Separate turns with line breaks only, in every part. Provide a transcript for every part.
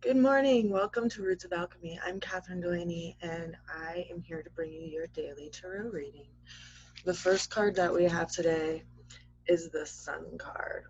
Good morning. Welcome to Roots of Alchemy. I'm Kathryn Delaney, and I am here to bring you your daily tarot reading. The first card that we have today is the Sun card.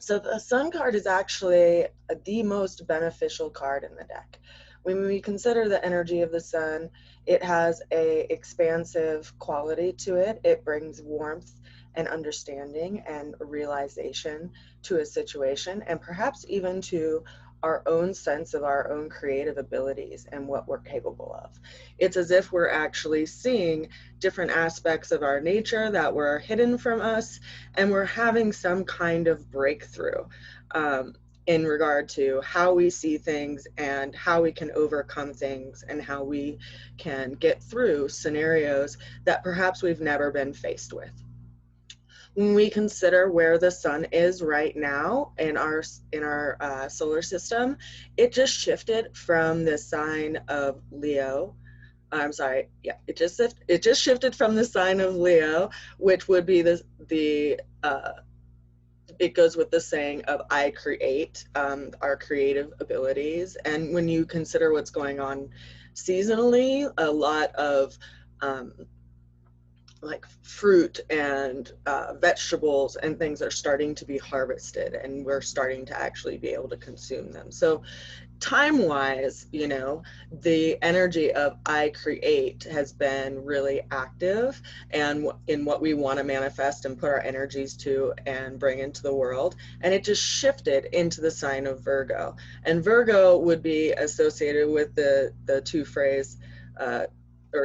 So the Sun card is actually the most beneficial card in the deck. When we consider the energy of the Sun, it has a expansive quality to it. It brings warmth and understanding and realization to a situation, and perhaps even to our own sense of our own creative abilities and what we're capable of. It's as if we're actually seeing different aspects of our nature that were hidden from us, and we're having some kind of breakthrough in regard to how we see things and how we can overcome things and how we can get through scenarios that perhaps we've never been faced with. When we consider where the Sun is right now in our solar system, it just shifted from the sign of Leo. I'm sorry, yeah, it just shifted from the sign of Leo, which would be it goes with the saying of I create, our creative abilities. And when you consider what's going on seasonally, a lot of like fruit and vegetables and things are starting to be harvested, and we're starting to actually be able to consume them. So time-wise, the energy of I create has been really active, and in what we want to manifest and put our energies to and bring into the world. And it just shifted into the sign of Virgo. And Virgo would be associated with the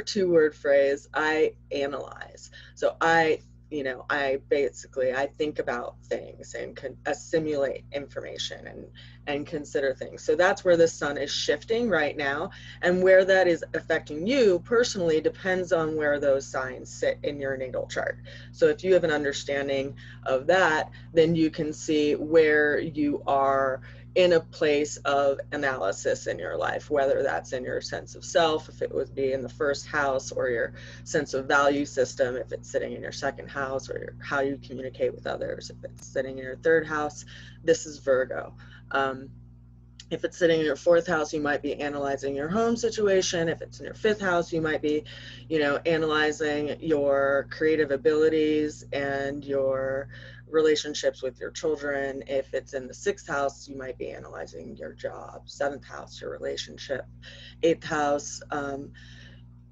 two-word phrase, I analyze. So I think about things and can assimilate information and consider things. So that's where the Sun is shifting right now. And where that is affecting you personally depends on where those signs sit in your natal chart. So if you have an understanding of that, then you can see where you are in a place of analysis in your life, whether that's in your sense of self, if it would be in the first house, or your sense of value system, if it's sitting in your second house, or how you communicate with others, if it's sitting in your third house. This is Virgo. If it's sitting in your fourth house, you might be analyzing your home situation. If it's in your fifth house, you might be, analyzing your creative abilities and your relationships with your children. If it's in the sixth house, you might be analyzing your job. Seventh house, your relationship. Eighth house,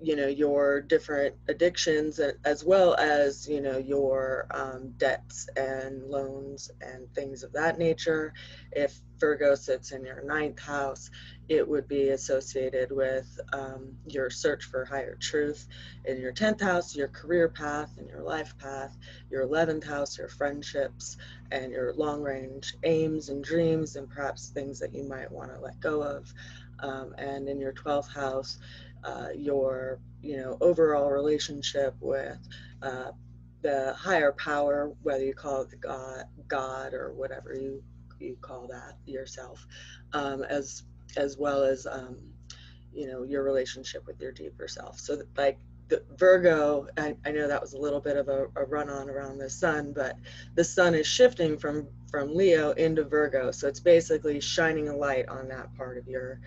your different addictions, as well as, your debts and loans and things of that nature. If Virgo sits in your ninth house, it would be associated with your search for higher truth. In your 10th house, your career path and your life path. Your 11th house, your friendships and your long range aims and dreams, and perhaps things that you might want to let go of. And in your 12th house, your overall relationship with the higher power, whether you call it God or whatever you call that yourself, as well as your relationship with your deeper self. So that, like, the Virgo, I know that was a little bit of a run-on around the Sun, but the Sun is shifting from Leo into Virgo, so it's basically shining a light on that part of your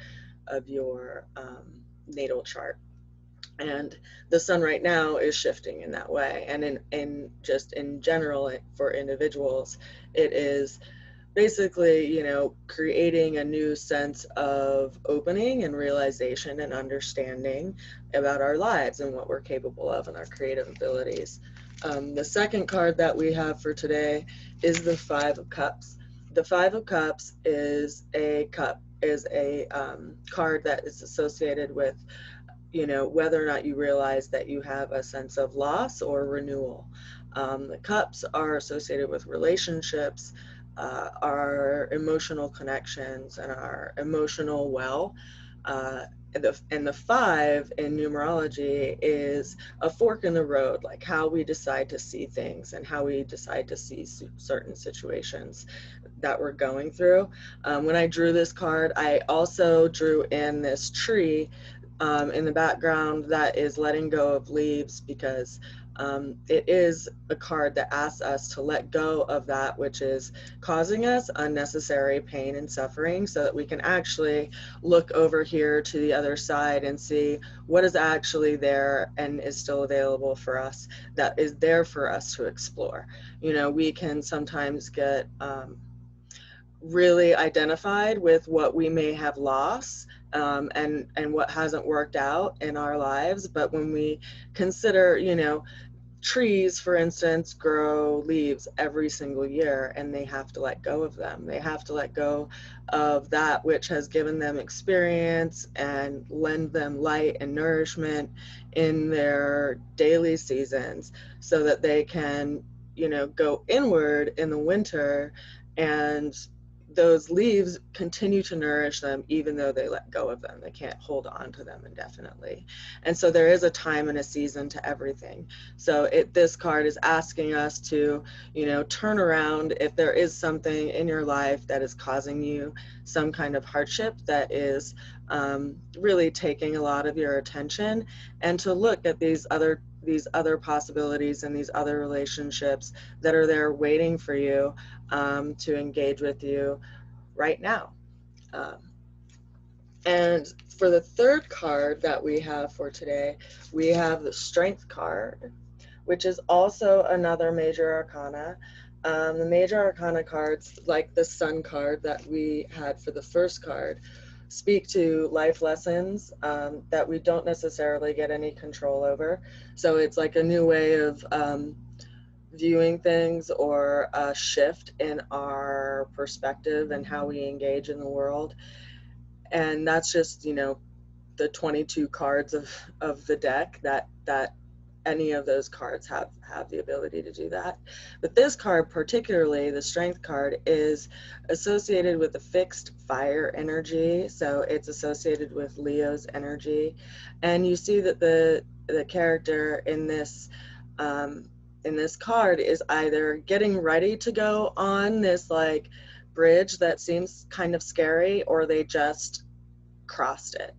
natal chart. And the Sun right now is shifting in that way. And in general, for individuals, it is basically, creating a new sense of opening and realization and understanding about our lives and what we're capable of and our creative abilities. The second card that we have for today is the Five of Cups. The Five of Cups is a card that is associated with, whether or not you realize that you have a sense of loss or renewal. The cups are associated with relationships, our emotional connections, and our emotional well. And the five in numerology is a fork in the road, like how we decide to see things and how we decide to see certain situations that we're going through. When I drew this card, I also drew in this tree in the background that is letting go of leaves, because It is a card that asks us to let go of that which is causing us unnecessary pain and suffering, so that we can actually look over here to the other side and see what is actually there and is still available for us, that is there for us to explore. You know, we can sometimes get really identified with what we may have lost, and what hasn't worked out in our lives. But when we consider, you know, trees, for instance, grow leaves every single year, and they have to let go of them. They have to let go of that which has given them experience and lend them light and nourishment in their daily seasons, so that they can, you know, go inward in the winter, and those leaves continue to nourish them even though they let go of them. They can't hold on to them indefinitely. And so there is a time and a season to everything. So this card is asking us to, you know, turn around if there is something in your life that is causing you some kind of hardship that is really taking a lot of your attention, and to look at these other possibilities and these other relationships that are there waiting for you, to engage with you right now. Um, and for the third card that we have for today, we have the Strength card, which is also another major arcana. The major arcana cards, like the Sun card that we had for the first card, speak to life lessons that we don't necessarily get any control over. So it's like a new way of viewing things, or a shift in our perspective and how we engage in the world. And that's just, you know, the 22 cards of the deck, that any of those cards have the ability to do that. But this card, particularly the Strength card, is associated with the fixed fire energy. So it's associated with Leo's energy. And you see that the character in this card is either getting ready to go on this like bridge that seems kind of scary, or they just crossed it.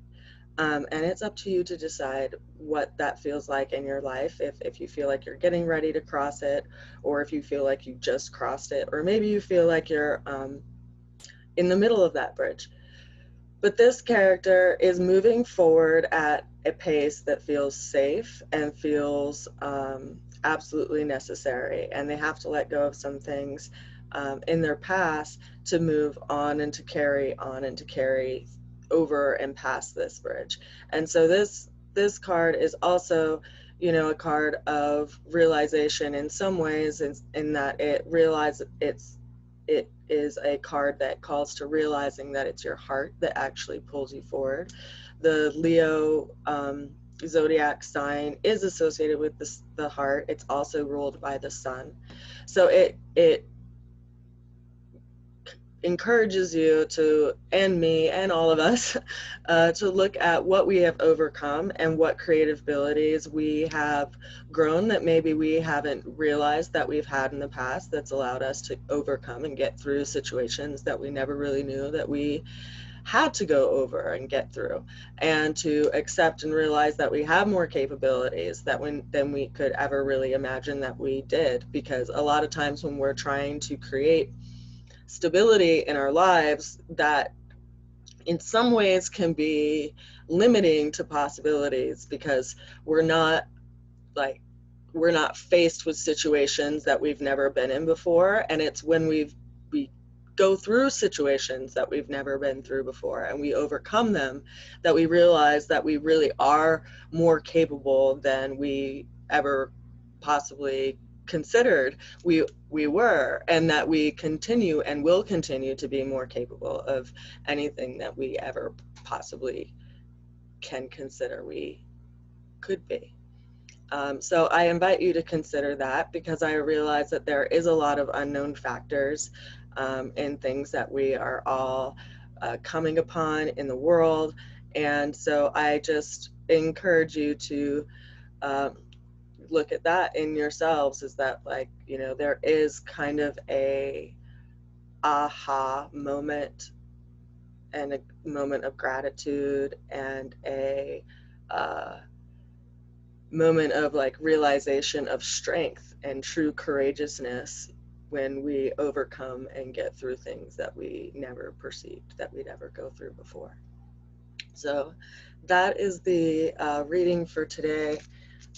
And it's up to you to decide what that feels like in your life. If you feel like you're getting ready to cross it, or if you feel like you just crossed it, or maybe you feel like you're in the middle of that bridge. But this character is moving forward at a pace that feels safe and feels absolutely necessary. And they have to let go of some things in their past to move on and to carry over and past this bridge. And so this card is also, you know, a card of realization in some ways, in that it is a card that calls to realizing that it's your heart that actually pulls you forward. The Leo zodiac sign is associated with the heart. It's also ruled by the sun. So it encourages you to, and me and all of us, to look at what we have overcome and what creative abilities we have grown that maybe we haven't realized that we've had in the past, that's allowed us to overcome and get through situations that we never really knew that we had to go over and get through, and to accept and realize that we have more capabilities than we could ever really imagine that we did. Because a lot of times when we're trying to create stability in our lives, that in some ways can be limiting to possibilities, because we're not we're not faced with situations that we've never been in before. And it's when we go through situations that we've never been through before and we overcome them, that we realize that we really are more capable than we ever possibly considered we were, and that we continue and will continue to be more capable of anything that we ever possibly can consider we could be. So I invite you to consider that, because I realize that there is a lot of unknown factors in things that we are all coming upon in the world. And so I just encourage you to look at that in yourselves, is that, like, you know, there is kind of a aha moment, and a moment of gratitude, and a moment of like realization of strength and true courageousness when we overcome and get through things that we never perceived that we'd ever go through before. So that is the reading for today.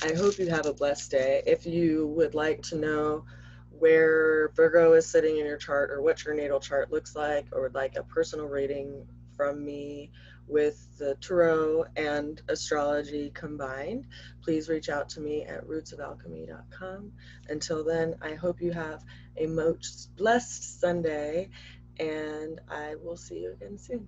I hope you have a blessed day. If you would like to know where Virgo is sitting in your chart or what your natal chart looks like, or would like a personal reading from me with the tarot and astrology combined, please reach out to me at rootsofalchemy.com. Until then, I hope you have a most blessed Sunday, and I will see you again soon.